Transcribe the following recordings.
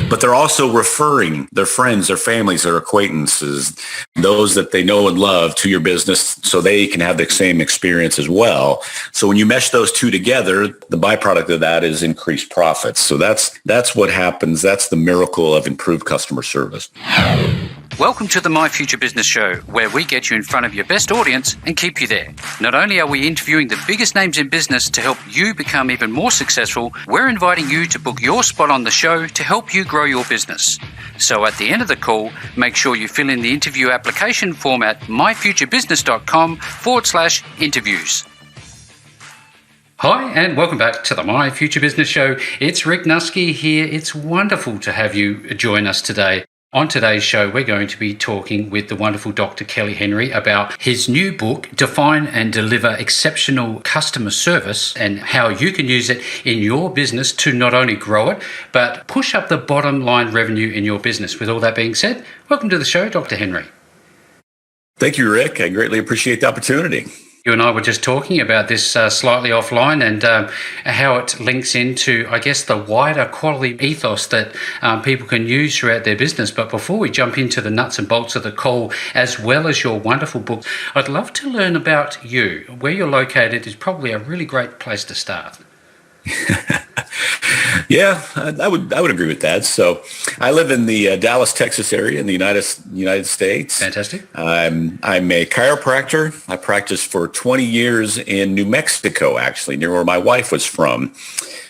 but they're also referring their friends, their families, their acquaintances, those that they know and love to your business so they can have the same experience as well. So when you mesh those two together, the byproduct of that is increased profits. So that's what happens. That's the miracle of improved customer service. Welcome to the My Future Business Show, where we get you in front of your best audience and keep you there. Not only are we interviewing the biggest names in business to help you become even more successful, we're inviting you to book your spot on the show to help you grow your business. So at the end of the call, make sure you fill in the interview application form at myfuturebusiness.com/interviews. Hi, and welcome back to the My Future Business Show. It's Rick Nuske here. It's wonderful to have you join us today. On today's show, we're going to be talking with the wonderful Dr. Kelly Henry about his new book, Define and Deliver Exceptional Customer Service, and how you can use it in your business to not only grow it, but push up the bottom line revenue in your business. With all that being said, welcome to the show, Dr. Henry. Thank you, Rick. I greatly appreciate the opportunity. You and I were just talking about this slightly offline and how it links into, I guess, the wider quality ethos that people can use throughout their business. But before we jump into the nuts and bolts of the call, as well as your wonderful book, I'd love to learn about you. Where you're located is probably a really great place to start. Yeah, I would agree with that. So I live in the Dallas, Texas area in the United States. Fantastic. I'm a chiropractor. I practiced for 20 years in New Mexico, actually, near where my wife was from.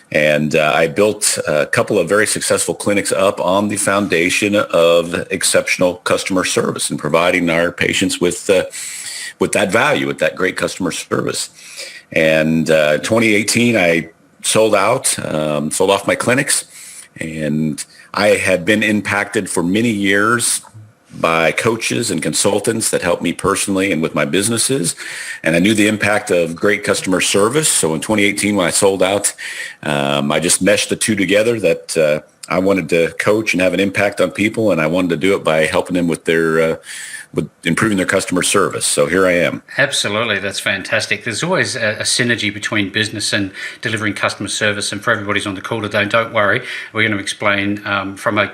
And I built a couple of very successful clinics up on the foundation of exceptional customer service and providing our patients with that value, with that great customer service. And 2018, I sold off my clinics, and I had been impacted for many years by coaches and consultants that helped me personally and with my businesses. And I knew the impact of great customer service. So in 2018, when I sold out, I just meshed the two together that I wanted to coach and have an impact on people, and I wanted to do it by helping them with with improving their customer service. So here I am. Absolutely. That's fantastic. There's always a synergy between business and delivering customer service. And for everybody's on the call today, don't worry. We're going to explain from, a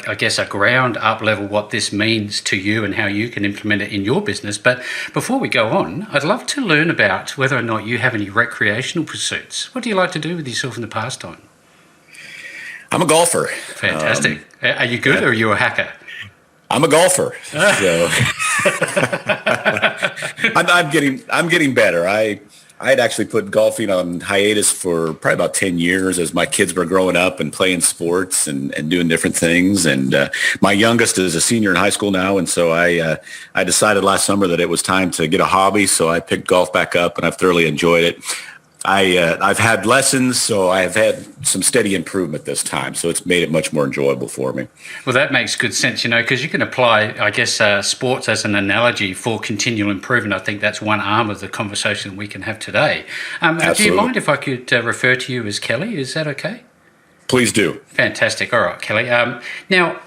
ground up level what this means to you and how you can implement it in your business. But before we go on, I'd love to learn about whether or not you have any recreational pursuits. What do you like to do with yourself in the pastime? I'm a golfer. Fantastic. Are you good or are you a hacker? I'm a golfer, so I'm getting better. I had actually put golfing on hiatus for probably about 10 years as my kids were growing up and playing sports and doing different things. And my youngest is a senior in high school now, and so I decided last summer that it was time to get a hobby. So I picked golf back up, and I've thoroughly enjoyed it. I've had lessons, so I have had some steady improvement this time. So it's made it much more enjoyable for me. Well, that makes good sense, because you can apply, sports as an analogy for continual improvement. I think that's one arm of the conversation we can have today. Do you mind if I could refer to you as Kelly? Is that okay? Please do. Fantastic. All right, Kelly. Now,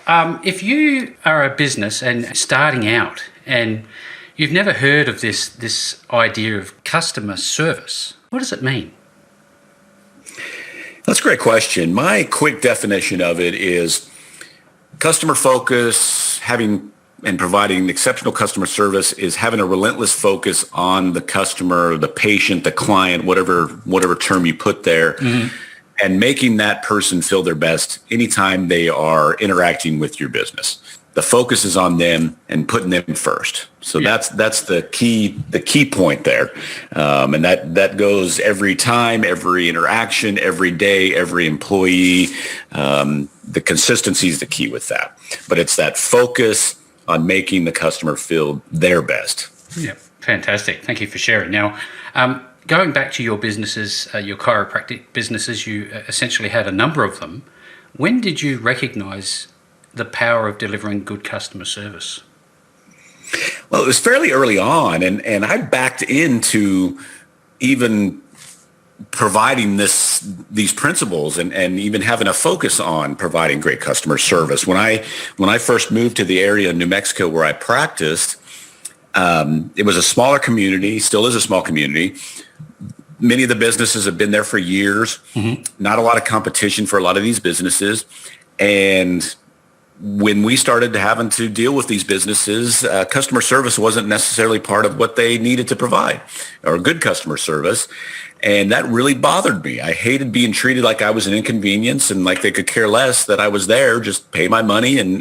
if you are a business and starting out and you've never heard of this idea of customer service, what does it mean? That's a great question. My quick definition of it is customer focus, having and providing exceptional customer service is having a relentless focus on the customer, the patient, the client, whatever term you put there, mm-hmm. and making that person feel their best anytime they are interacting with your business. The focus is on them and putting them first. So yeah. That's the key point there. And that goes every time, every interaction, every day, every employee. The consistency is the key with that. But it's that focus on making the customer feel their best. Yeah, fantastic. Thank you for sharing. Now, going back to your businesses, your chiropractic businesses, you essentially had a number of them. When did you recognize the power of delivering good customer service? Well, it was fairly early on, and I backed into even providing these principles and even having a focus on providing great customer service. When I first moved to the area in New Mexico where I practiced, it was a smaller community, still is a small community. Many of the businesses have been there for years, mm-hmm. not a lot of competition for a lot of these businesses, and when we started having to deal with these businesses, customer service wasn't necessarily part of what they needed to provide, or good customer service. And that really bothered me. I hated being treated like I was an inconvenience and like they could care less that I was there, just pay my money and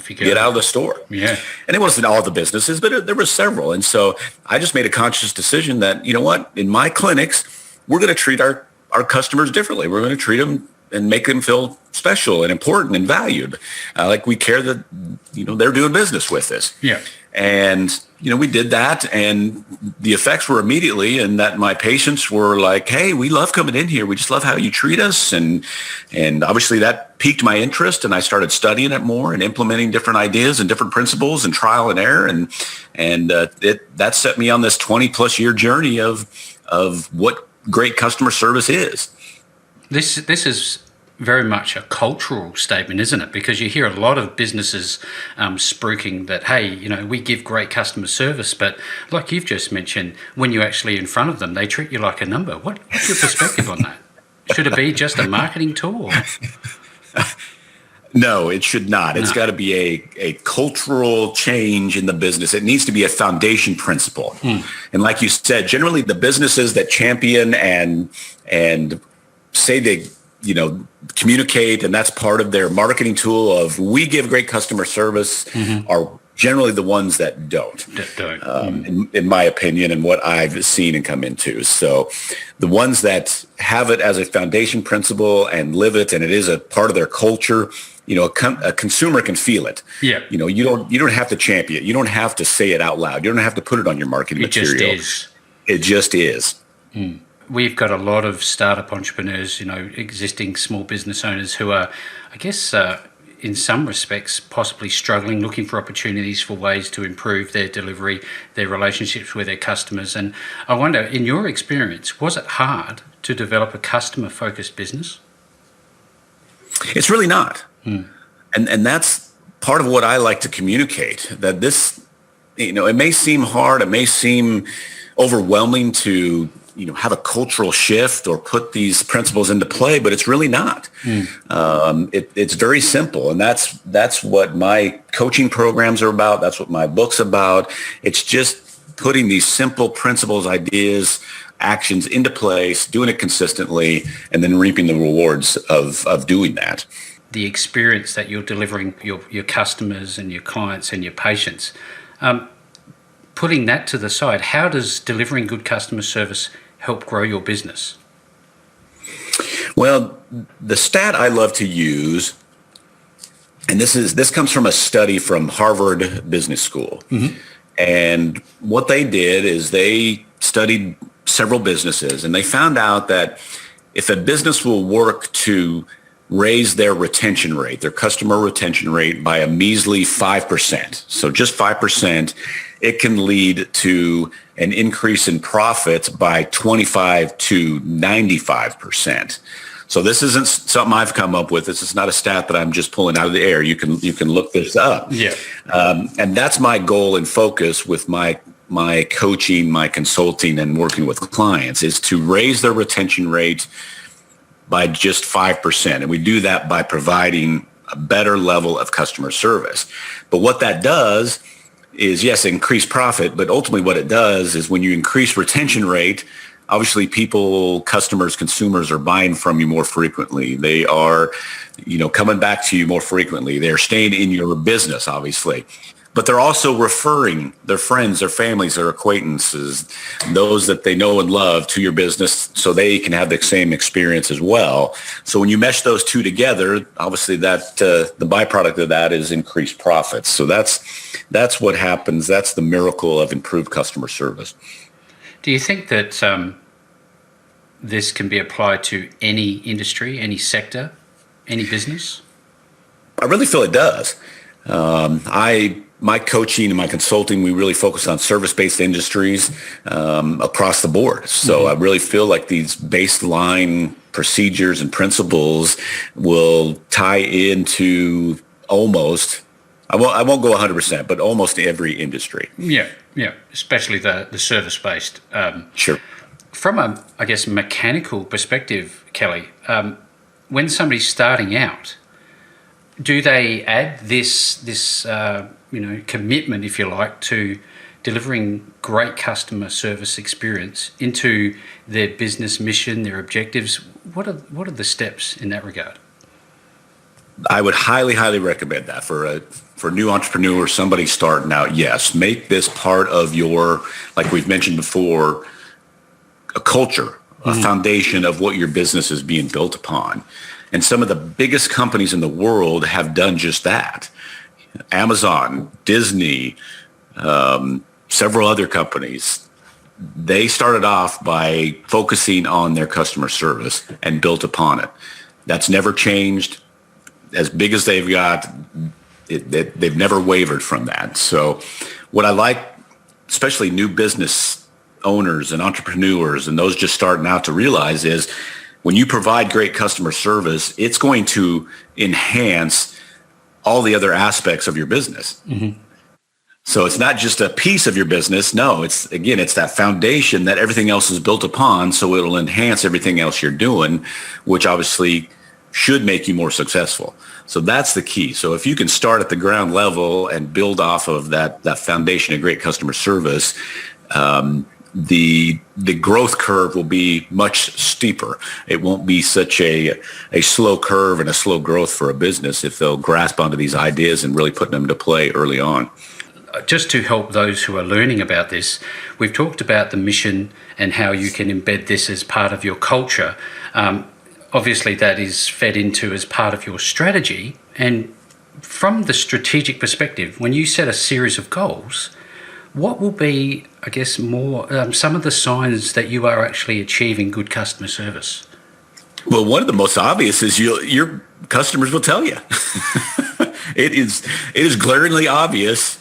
get out of the store. Yeah. And it wasn't all the businesses, but there were several. And so I just made a conscious decision that, you know what, in my clinics, we're going to treat our customers differently. We're going to treat them and make them feel special and important and valued. Like we care that, they're doing business with us. Yeah. And, we did that, and the effects were immediately in that my patients were like, hey, we love coming in here. We just love how you treat us. And obviously that piqued my interest, and I started studying it more and implementing different ideas and different principles and trial and error. And that set me on this 20 plus year journey of what great customer service is. This is very much a cultural statement, isn't it? Because you hear a lot of businesses spruiking that, hey, we give great customer service, but like you've just mentioned, when you're actually in front of them, they treat you like a number. What's your perspective on that? Should it be just a marketing tool? No, it should not. It's got to be a cultural change in the business. It needs to be a foundation principle. And like you said, generally the businesses that champion and say they communicate, and that's part of their marketing tool of we give great customer service, are generally the ones that don't. In my opinion, and what I've seen and come into. So the ones that have it as a foundation principle and live it, and it is a part of their culture, a consumer can feel it. Yeah. You don't have to champion it. You don't have to say it out loud. You don't have to put it on your marketing material. It just is. We've got a lot of startup entrepreneurs, existing small business owners who are, I guess, in some respects, possibly struggling, looking for opportunities for ways to improve their delivery, their relationships with their customers. And I wonder, in your experience, was it hard to develop a customer-focused business? It's really not. And that's part of what I like to communicate, that this, it may seem hard, it may seem overwhelming to have a cultural shift or put these principles into play, but it's really not. It's very simple. And that's what my coaching programs are about. That's what my book's about. It's just putting these simple principles, ideas, actions into place, doing it consistently, and then reaping the rewards of doing that. The experience that you're delivering your customers and your clients and your patients, putting that to the side, how does delivering good customer service help grow your business? Well, the stat I love to use, and this comes from a study from Harvard Business School. And what they did is they studied several businesses, and they found out that if a business will work to raise their retention rate, their customer retention rate by a measly 5%, so just 5%, it can lead to an increase in profits by 25 to 95%. So this isn't something I've come up with. This is not a stat that I'm just pulling out of the air. You can look this up. Yeah. And that's my goal and focus with my coaching, my consulting, and working with clients is to raise their retention rate by just 5%. And we do that by providing a better level of customer service. But what that does is, yes, increase profit, but ultimately what it does is when you increase retention rate, obviously people, customers, consumers are buying from you more frequently. They are, coming back to you more frequently. They're staying in your business, obviously. But they're also referring their friends, their families, their acquaintances, those that they know and love to your business so they can have the same experience as well. So when you mesh those two together, obviously that the byproduct of that is increased profits. So that's what happens. That's the miracle of improved customer service. Do you think that this can be applied to any industry, any sector, any business? I really feel it does. My coaching and my consulting, we really focus on service-based industries across the board. So I really feel like these baseline procedures and principles will tie into almost, I won't go 100%, but almost every industry. Yeah, especially the service-based. Sure. From a, I guess, mechanical perspective, Kelly, when somebody's starting out, do they add this commitment, if you like, to delivering great customer service experience into their business mission, their objectives? What are the steps in that regard? I would highly, highly recommend that for a new entrepreneur, somebody starting out. Yes, make this part of your, like we've mentioned before, a culture, a foundation of what your business is being built upon. And some of the biggest companies in the world have done just that. Amazon, Disney, several other companies, they started off by focusing on their customer service and built upon it. That's never changed. As big as they've got, they've never wavered from that. So what I like, especially new business owners and entrepreneurs and those just starting out to realize is when you provide great customer service, it's going to enhance all the other aspects of your business. Mm-hmm. So it's not just a piece of your business. No, it's that foundation that everything else is built upon. So it'll enhance everything else you're doing, which obviously should make you more successful. So that's the key. So if you can start at the ground level and build off of that foundation of great customer service, the growth curve will be much steeper. It won't be such a slow curve and a slow growth for a business if they'll grasp onto these ideas and really put them into play early on. Just to help those who are learning about this, we've talked about the mission and how you can embed this as part of your culture. Obviously, that is fed into as part of your strategy. And from the strategic perspective, when you set a series of goals, what will be, I guess, more some of the signs that you are actually achieving good customer service? Well, one of the most obvious is your customers will tell you. It is glaringly obvious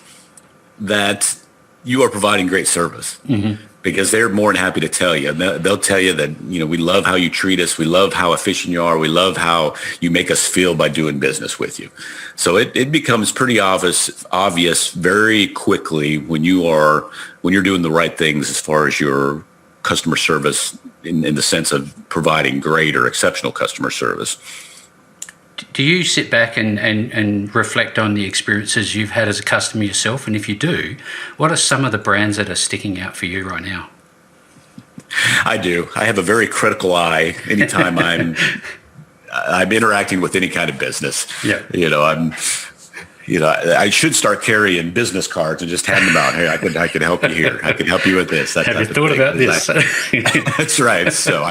that you are providing great service. Mm-hmm. Because they're more than happy to tell you. They'll tell you that, we love how you treat us. We love how efficient you are. We love how you make us feel by doing business with you. So it becomes pretty obvious very quickly when you're doing the right things as far as your customer service in the sense of providing great or exceptional customer service. Do you sit back and reflect on the experiences you've had as a customer yourself? And if you do, what are some of the brands that are sticking out for you right now? I do. I have a very critical eye anytime I'm interacting with any kind of business. Yeah. I should start carrying business cards and just hand them out. Hey, I could help you here. I could help you with this. Have you thought about this? That's right. So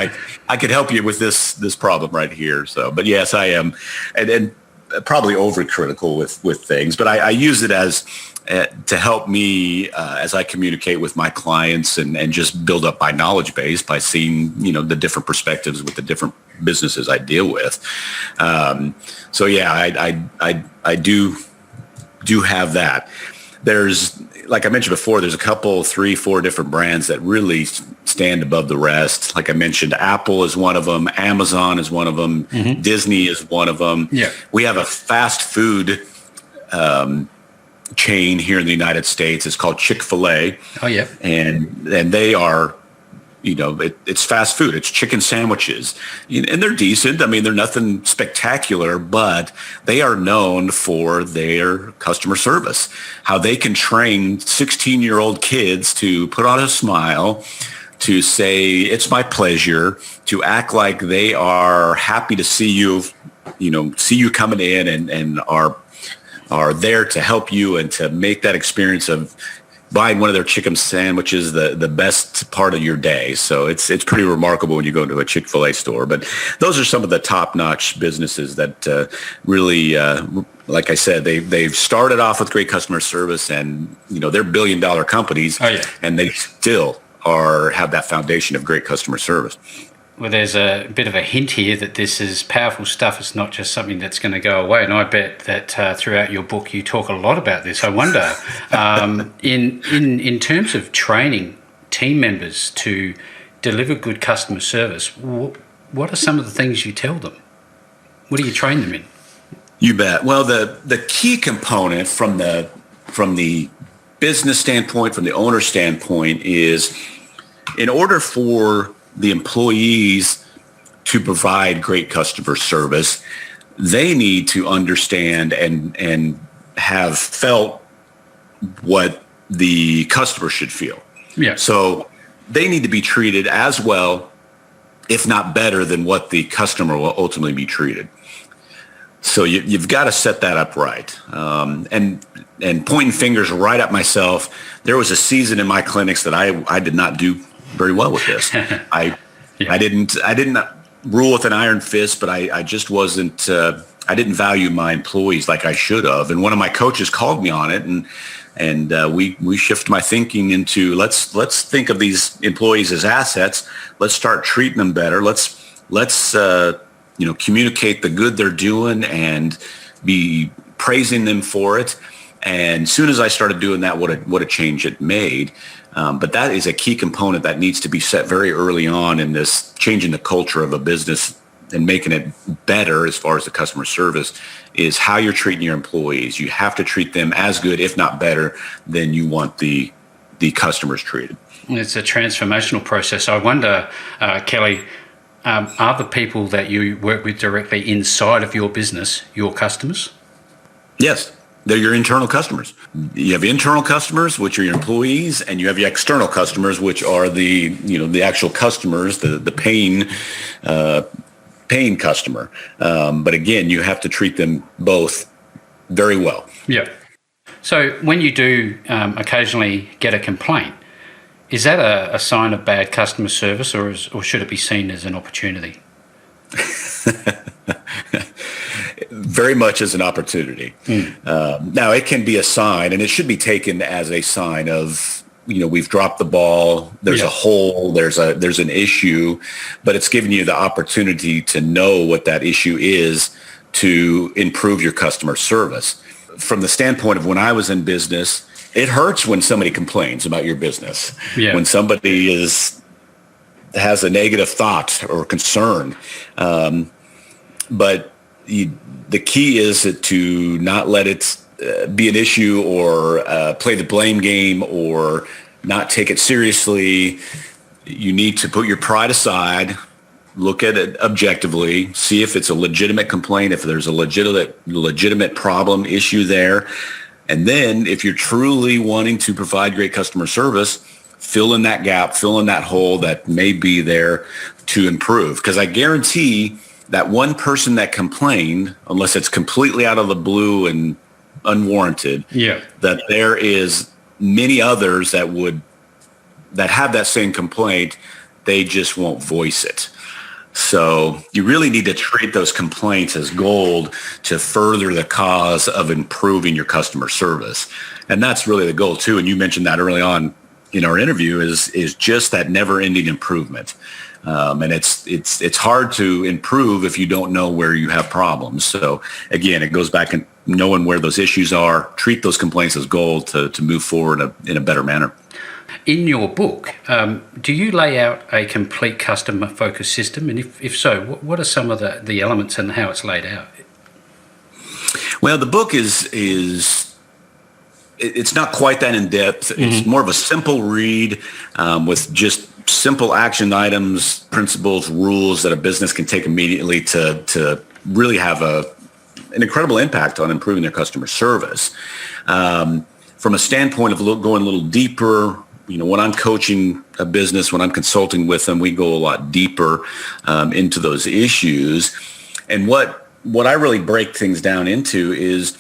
I could help you with this problem right here. So, but yes, I am, and probably overcritical with things. But I use it as to help me as I communicate with my clients and just build up my knowledge base by seeing the different perspectives with the different businesses I deal with. So yeah, I do have that. There's, like I mentioned before, there's a couple, 3, 4 different brands that really stand above the rest. Like I mentioned, Apple is one of them. Amazon is one of them. Mm-hmm. Disney is one of them. Yeah. We have a fast food chain here in the United States. It's called Chick-fil-A. Oh, yeah. And they are, it's fast food. It's chicken sandwiches. And they're decent. I mean, they're nothing spectacular, but they are known for their customer service, how they can train 16-year-old kids to put on a smile, to say, it's my pleasure, to act like they are happy to see you, see you coming in and are there to help you and to make that experience of buying one of their chicken sandwiches the best part of your day. So it's pretty remarkable when you go into a Chick-fil-A store. But those are some of the top-notch businesses that really, like I said, they've started off with great customer service, and they're billion-dollar companies, and they still have that foundation of great customer service. Well, there's a bit of a hint here that this is powerful stuff. It's not just something that's going to go away. And I bet that throughout your book, you talk a lot about this. I wonder, in terms of training team members to deliver good customer service, what are some of the things you tell them? What do you train them in? You bet. Well, the key component from the business standpoint, from the owner standpoint, is in order for the employees to provide great customer service, they need to understand and have felt what the customer should feel. Yeah. So they need to be treated as well, if not better, than what the customer will ultimately be treated. So you've got to set that up right. And pointing fingers right at myself, there was a season in my clinics that I did not do very well with this. I didn't rule with an iron fist, but I just wasn't. I didn't value my employees like I should have. And one of my coaches called me on it, and we shift my thinking into let's think of these employees as assets. Let's start treating them better. Let's communicate the good they're doing and be praising them for it. And as soon as I started doing that, what a change it made. But that is a key component that needs to be set very early on in this changing the culture of a business and making it better as far as the customer service is how you're treating your employees. You have to treat them as good, if not better, than you want the customers treated. It's a transformational process. I wonder, Kelly, are the people that you work with directly inside of your business your customers? Yes. They're your internal customers. You have internal customers, which are your employees, and you have your external customers, which are the actual customers, the paying customer. But again, you have to treat them both very well. Yeah. So when you do occasionally get a complaint, is that a sign of bad customer service, or should it be seen as an opportunity? Very much as an opportunity. Now, it can be a sign, and it should be taken as a sign of, we've dropped the ball. There's a hole. There's an issue, but it's giving you the opportunity to know what that issue is to improve your customer service. From the standpoint of when I was in business, it hurts when somebody complains about your business. Yeah. When somebody has a negative thought or concern, but the key is to not let it be an issue or play the blame game or not take it seriously. You need to put your pride aside, look at it objectively, see if it's a legitimate complaint, if there's a legitimate problem issue there. And then if you're truly wanting to provide great customer service, fill in that gap, fill in that hole that may be there to improve. Because I guarantee that one person that complained, unless it's completely out of the blue and unwarranted, that there is many others that have that same complaint, they just won't voice it. So you really need to treat those complaints as gold to further the cause of improving your customer service. And that's really the goal too. And you mentioned that early on in our interview is just that never-ending improvement. And it's hard to improve if you don't know where you have problems. So again, it goes back and knowing where those issues are, treat those complaints as gold to move forward in a better manner. In your book, do you lay out a complete customer-focused system? And if so, what are some of the elements and how it's laid out? Well, the book it's not quite that in-depth. Mm-hmm. It's more of a simple read with just simple action items, principles, rules that a business can take immediately to really have an incredible impact on improving their customer service. From a standpoint of going a little deeper, when I'm coaching a business, when I'm consulting with them, we go a lot deeper into those issues. And what I really break things down into is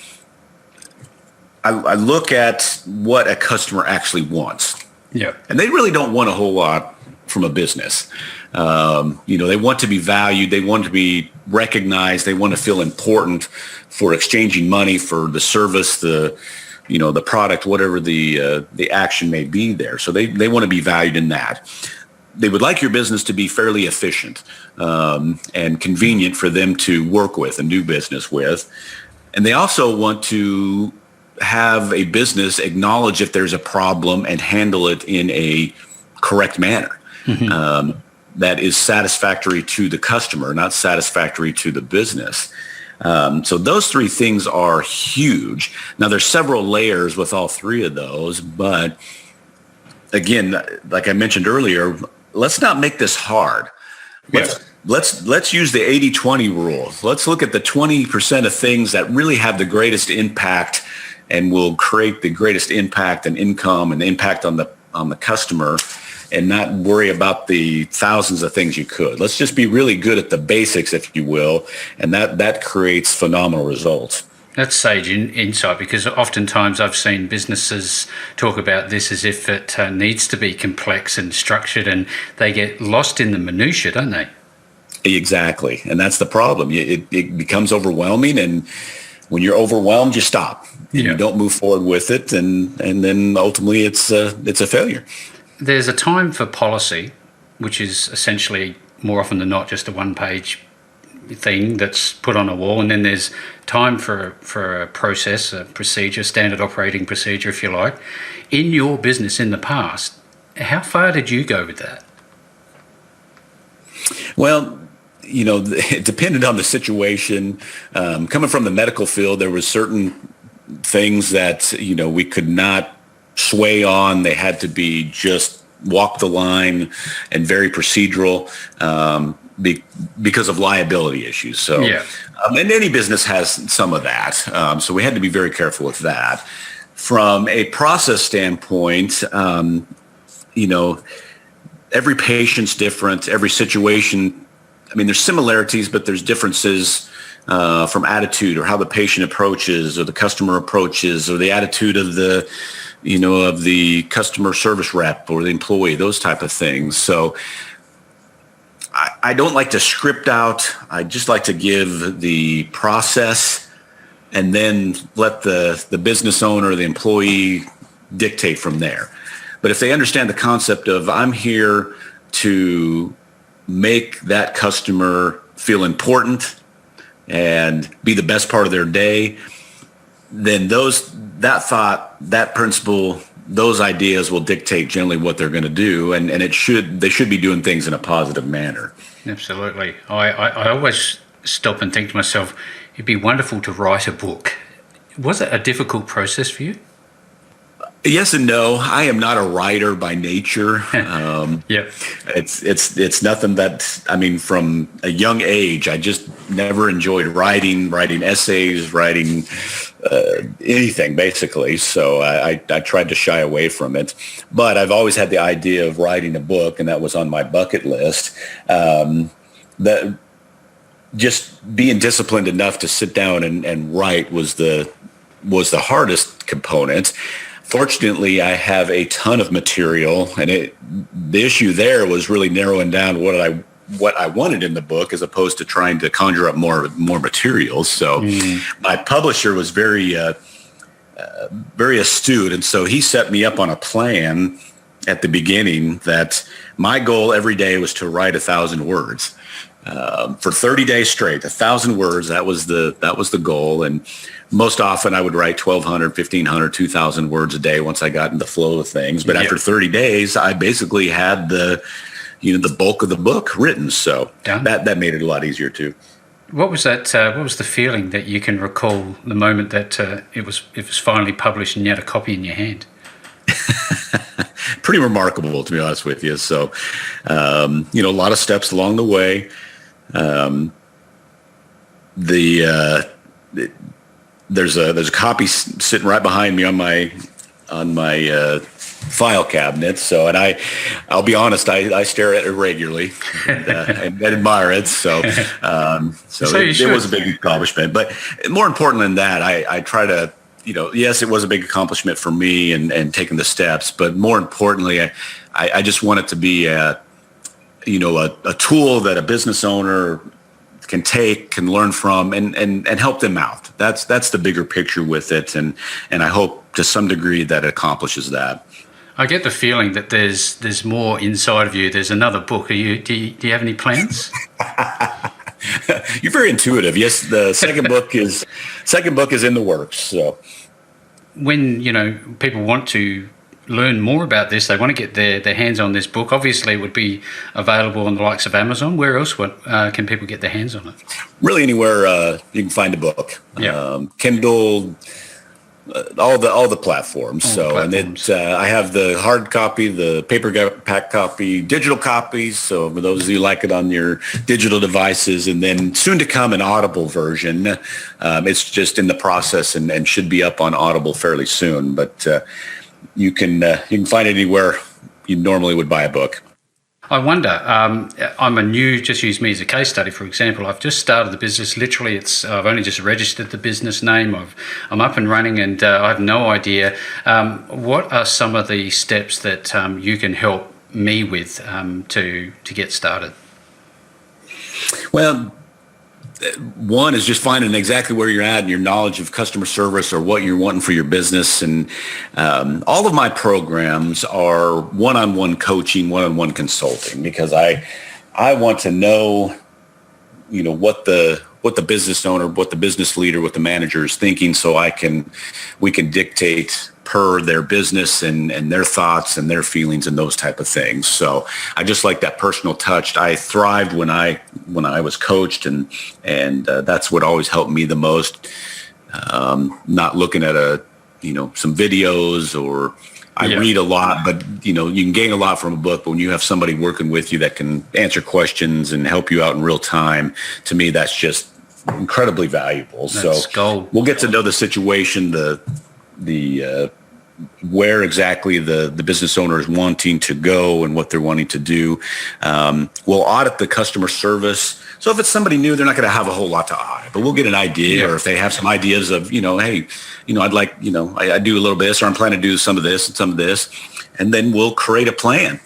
I look at what a customer actually wants. Yeah. And they really don't want a whole lot from a business. They want to be valued. They want to be recognized. They want to feel important for exchanging money for the service, the product, whatever the action may be there. So they want to be valued in that. They would like your business to be fairly efficient and convenient for them to work with and do business with. And they also want to have a business acknowledge if there's a problem and handle it in a correct manner. Mm-hmm. That is satisfactory to the customer, not satisfactory to the business. So those three things are huge. Now, there's several layers with all three of those, but again, like I mentioned earlier, let's not make this hard. let's use the 80-20 rule. Let's look at the 20% of things that really have the greatest impact and will create the greatest impact and income and impact on the customer, and not worry about the thousands of things you could. Let's just be really good at the basics, if you will, and that creates phenomenal results. That's sage insight, because oftentimes I've seen businesses talk about this as if it needs to be complex and structured, and they get lost in the minutiae, don't they? Exactly, and that's the problem. It becomes overwhelming, and when you're overwhelmed, you stop. You don't move forward with it, and then ultimately it's a failure. There's a time for policy, which is essentially more often than not just a one-page thing that's put on a wall, and then there's time for a process, a procedure, standard operating procedure, if you like. In your business in the past, how far did you go with that? Well, it depended on the situation. Coming from the medical field, there was certain things that we could not sway on. They had to be just walk the line and very procedural. Because of liability issues. So, and any business has some of that. So we had to be very careful with that. From a process standpoint, every patient's different. Every situation, there's similarities, but there's differences from attitude or how the patient approaches or the customer approaches or the attitude of the customer service rep or the employee, those type of things. So I don't like to script out. I just like to give the process and then let the business owner or the employee dictate from there. But if they understand the concept of I'm here to make that customer feel important and be the best part of their day, then that thought, that principle, those ideas will dictate generally what they're going to do, and they should be doing things in a positive manner. Absolutely. I always stop and think to myself, it'd be wonderful to write a book. Was it a difficult process for you? Yes and no. I am not a writer by nature. It's nothing that, from a young age, I just never enjoyed writing essays, writing anything basically. So I tried to shy away from it, but I've always had the idea of writing a book, and that was on my bucket list. That just being disciplined enough to sit down and write was the hardest component. Fortunately, I have a ton of material, and the issue there was really narrowing down what I wanted in the book, as opposed to trying to conjure up more materials. So my publisher was very astute, and so he set me up on a plan at the beginning that my goal every day was to write 1,000 words for 30 days straight. 1,000 words, that was the goal. And most often I would write 1,200, 1,500, 2,000 words a day once I got in the flow of things. But after 30 days, I basically had the bulk of the book written. So that made it a lot easier too. What was that? What was the feeling that you can recall the moment that it was finally published and you had a copy in your hand? Pretty remarkable, to be honest with you. So, a lot of steps along the way. There's a copy sitting right behind me on my file cabinet. So, and I'll be honest, I stare at it regularly and admire it. So it was a big accomplishment. But more important than that, I try to, yes, it was a big accomplishment for me and taking the steps. But more importantly, I just want it to be a tool that a business owner can learn from and help them out. That's the bigger picture with it. And I hope to some degree that it accomplishes that. I get the feeling that there's more inside of you. There's another book. Do you have any plans? You're very intuitive. Yes, the second book is in the works. So when people want to learn more about this, they want to get their hands on this book. Obviously, it would be available on the likes of Amazon. Where else can people get their hands on it? Really, anywhere you can find a book. Kindle, all the platforms. Platforms. I have the hard copy, the paperback copy, digital copies. So for those of you who like it on your digital devices, and then soon to come an Audible version. It's just in the process and should be up on Audible fairly soon. But you can find it anywhere you normally would buy a book. I wonder, just use me as a case study, for example. I've just started the business. Literally, I've only just registered the business name. I'm up and running, and I have no idea. What are some of the steps that you can help me with to get started? Well, one is just finding exactly where you're at and your knowledge of customer service or what you're wanting for your business. And all of my programs are one-on-one coaching, one-on-one consulting, because I want to know, what the business owner, what the business leader, what the manager is thinking, so we can dictate per their business and their thoughts and their feelings and those type of things. So I just like that personal touch. I thrived when I was coached, and that's what always helped me the most. Not looking at some videos, or I read a lot, but you can gain a lot from a book. But when you have somebody working with you that can answer questions and help you out in real time, to me, that's just incredibly valuable. That's gold. We'll get to know the situation, the where exactly the business owner is wanting to go and what they're wanting to do. We'll audit the customer service. So if it's somebody new, they're not going to have a whole lot to audit, but we'll get an idea. Or if they have some ideas of, hey, I'd like, I do a little bit of this, or I'm planning to do some of this and some of this, and then we'll create a plan.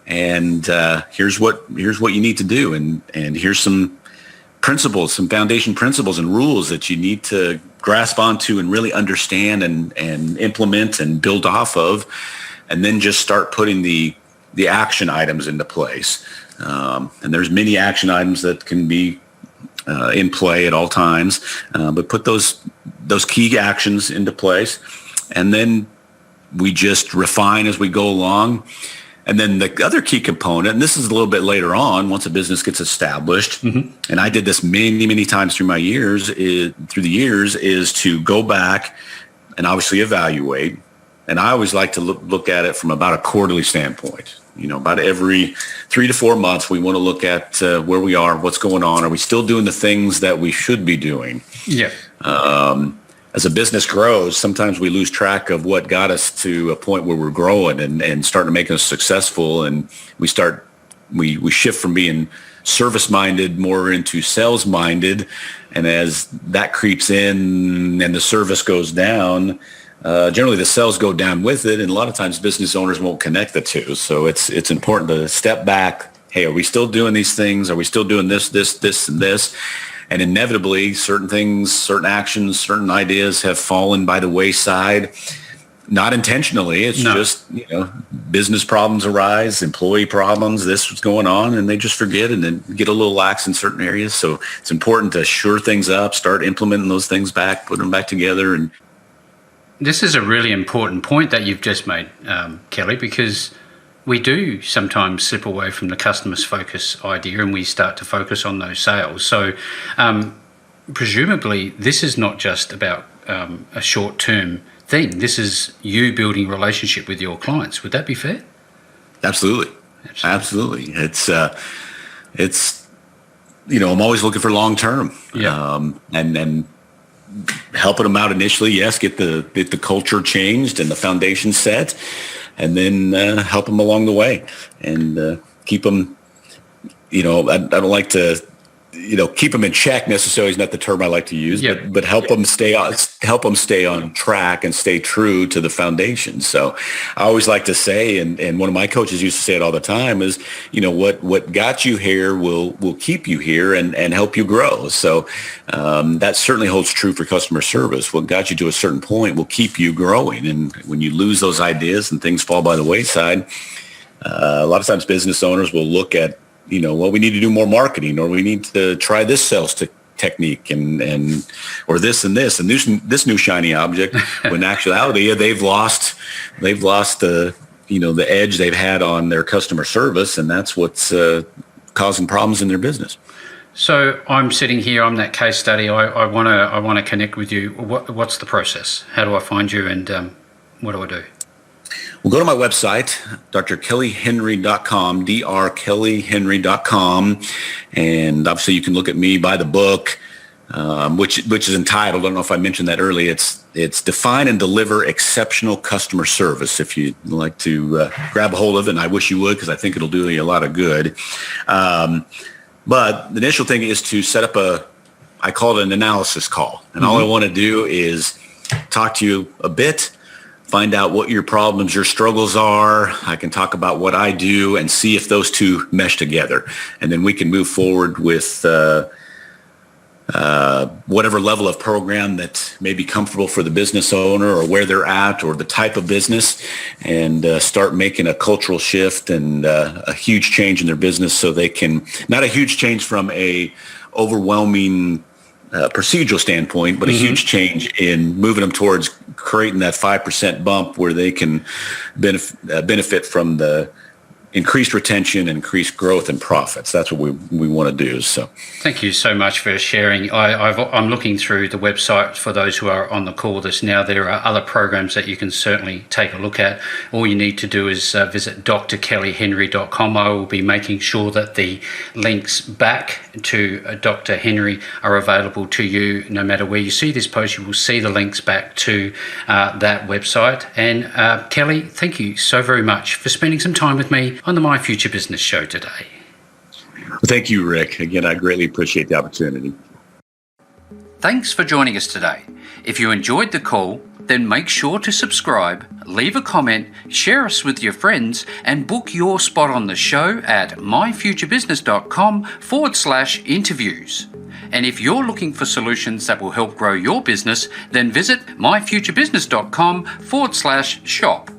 And here's what you need to do, and here's some principles, some foundation principles and rules that you need to grasp onto and really understand and implement and build off of, and then just start putting the action items into place. And there's many action items that can be in play at all times, but put those key actions into place, and then we just refine as we go along. And then the other key component, and this is a little bit later on, once a business gets established, and I did this many, many times through the years, is to go back and obviously evaluate. And I always like to look at it from about a quarterly standpoint. About every 3 to 4 months, we want to look at where we are, what's going on. Are we still doing the things that we should be doing? Yeah. As a business grows, sometimes we lose track of what got us to a point where we're growing and starting to make us successful. And we shift from being service-minded more into sales-minded. And as that creeps in and the service goes down, generally the sales go down with it. And a lot of times business owners won't connect the two. So it's important to step back. Hey, are we still doing these things? Are we still doing this, and this? And inevitably, certain things, certain actions, certain ideas have fallen by the wayside, not intentionally. It's just, business problems arise, employee problems, this was going on, and they just forget and then get a little lax in certain areas. So it's important to shore things up, start implementing those things back, put them back together. And this is a really important point that you've just made, Kelly, because we do sometimes slip away from the customer's focus idea, and we start to focus on those sales. So presumably this is not just about a short-term thing. This is you building relationship with your clients. Would that be fair? Absolutely. It's I'm always looking for long-term. And helping them out initially. Yes, get the culture changed and the foundation set, and then help them along the way and keep them, I don't like to, keep them in check necessarily is not the term I like to use, but help them stay on track and stay true to the foundation. So I always like to say, and one of my coaches used to say it all the time is, what got you here will keep you here and help you grow. So that certainly holds true for customer service. What got you to a certain point will keep you growing. And when you lose those ideas and things fall by the wayside, a lot of times business owners will look at, we need to do more marketing, or we need to try this sales technique and or this and this new shiny object. When in actuality, they've lost the edge they've had on their customer service, and that's what's causing problems in their business. So I'm sitting here, I'm that case study. I want to connect with you. What's the process? How do I find you, and what do I do? Well, go to my website, drkellyhenry.com, drkellyhenry.com, and obviously you can look at me, buy the book, which is entitled, I don't know if I mentioned that earlier, it's Define and Deliver Exceptional Customer Service. If you'd like to grab a hold of it, and I wish you would, because I think it'll do you a lot of good. But the initial thing is to set up I call it an analysis call. And all I want to do is talk to you a bit, find out what your problems, your struggles are. I can talk about what I do and see if those two mesh together. And then we can move forward with whatever level of program that may be comfortable for the business owner, or where they're at, or the type of business, and start making a cultural shift and a huge change in their business, so they can, not a huge change from a overwhelming procedural standpoint, but a huge change in moving them towards creating that 5% bump where they can benefit from the increased retention, increased growth and profits. That's what we want to do. So thank you so much for sharing. I'm looking through the website for those who are on the call this now. There are other programs that you can certainly take a look at. All you need to do is visit drkellyhenry.com. I will be making sure that the links back to Dr. Henry are available to you. No matter where you see this post, you will see the links back to that website. And Kelly, thank you so very much for spending some time with me on the My Future Business show today. Thank you, Rick. Again, I greatly appreciate the opportunity. Thanks for joining us today. If you enjoyed the call, then make sure to subscribe, leave a comment, share us with your friends, and book your spot on the show at myfuturebusiness.com/interviews. And if you're looking for solutions that will help grow your business, then visit myfuturebusiness.com/shop.